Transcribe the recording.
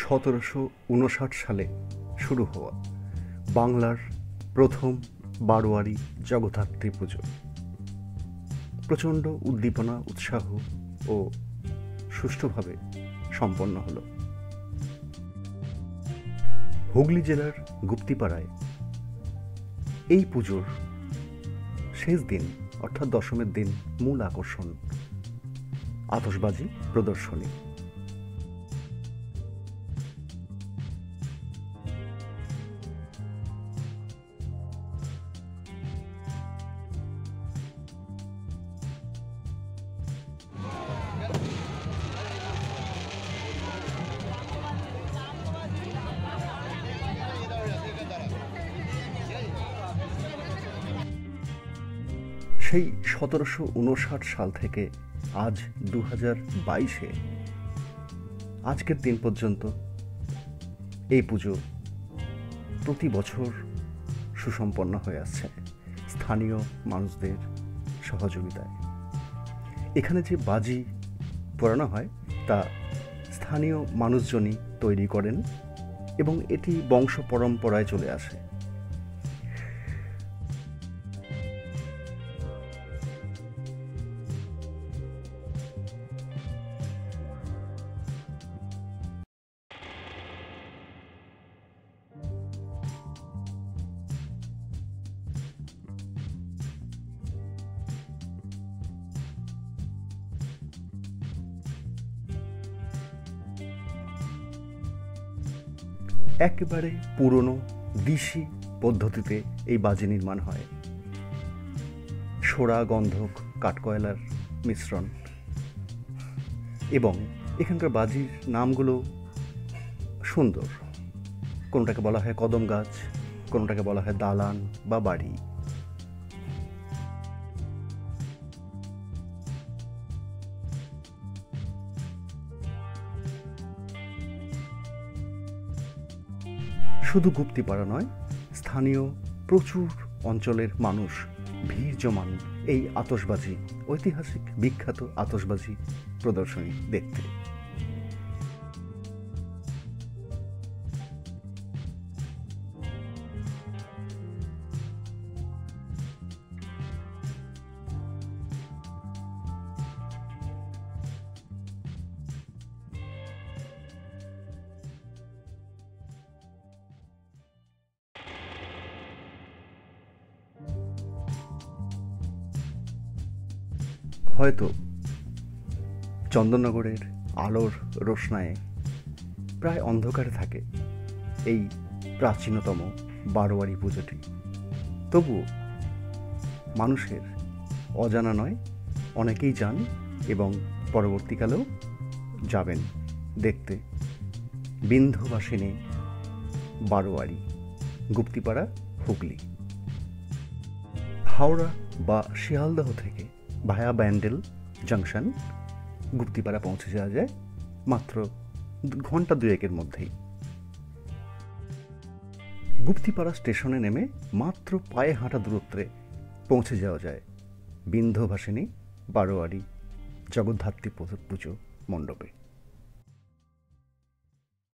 1759 সালে শুরু হওয়া বাংলার প্রথম বারোয়ারি জগদ্ধাত্রী পুজো প্রচণ্ড উদ্দীপনা, উৎসাহ ও সুষ্ঠুভাবে সম্পন্ন হল। হুগলি জেলার গুপ্তিপাড়ায় এই পুজোর শেষ দিন অর্থাৎ দশমের দিন মূল আকর্ষণ আতশবাজি প্রদর্শনী। সেই 1759 সাল থেকে আজ 2022-এ আজকের দিন পর্যন্ত এই পুজো প্রতি বছর সুসম্পন্ন হয়ে আসছে স্থানীয় মানুষদের সহযোগিতায়। এখানে যে বাজি পোড়ানো হয় তা স্থানীয় মানুষজনই তৈরি করেন এবং এটি বংশ পরম্পরায় চলে আসে। একেবারে পুরনো দিশি পদ্ধতিতে এই বাজি নির্মাণ হয়। সোরা, গন্ধক, কাঠকয়লার মিশ্রণ এবং এখানকার বাজির নামগুলো সুন্দর। কোনোটাকে বলা হয় কদম গাছ, কোনোটাকে বলা হয় দালান বা বাড়ি। শুধু গুপ্তিপাড়া নয়, স্থানীয় প্রচুর অঞ্চলের মানুষ ভিড় জমান এই আতশবাজি, ঐতিহাসিক বিখ্যাত আতশবাজি প্রদর্শনী দেখতে। হয়তো চন্দননগরের আলোর রোশনায়ে প্রায় অন্ধকারে থাকে এই প্রাচীনতম বারোয়ারি পুজোটি, তবুও মানুষের অজানা নয়, অনেকেই যান এবং পরবর্তীকালেও যাবেন দেখতে বিন্ধ্যবাসিনী বারোয়ারি, গুপ্তিপাড়া, হুগলি। হাওড়া বা শিয়ালদহ থেকে ভায়া ব্যান্ডেল জাংশন গুপ্তিপাড়া পৌঁছে যাওয়া যায় মাত্র ঘন্টা দুয়েকের মধ্যেই। গুপ্তিপাড়া স্টেশনে নেমে মাত্র পায়ে হাঁটা দূরত্বে পৌঁছে যাওয়া যায় বিন্ধ্যবাসিনী বারোয়ারি জগদ্ধাত্রী পুজো মণ্ডপে।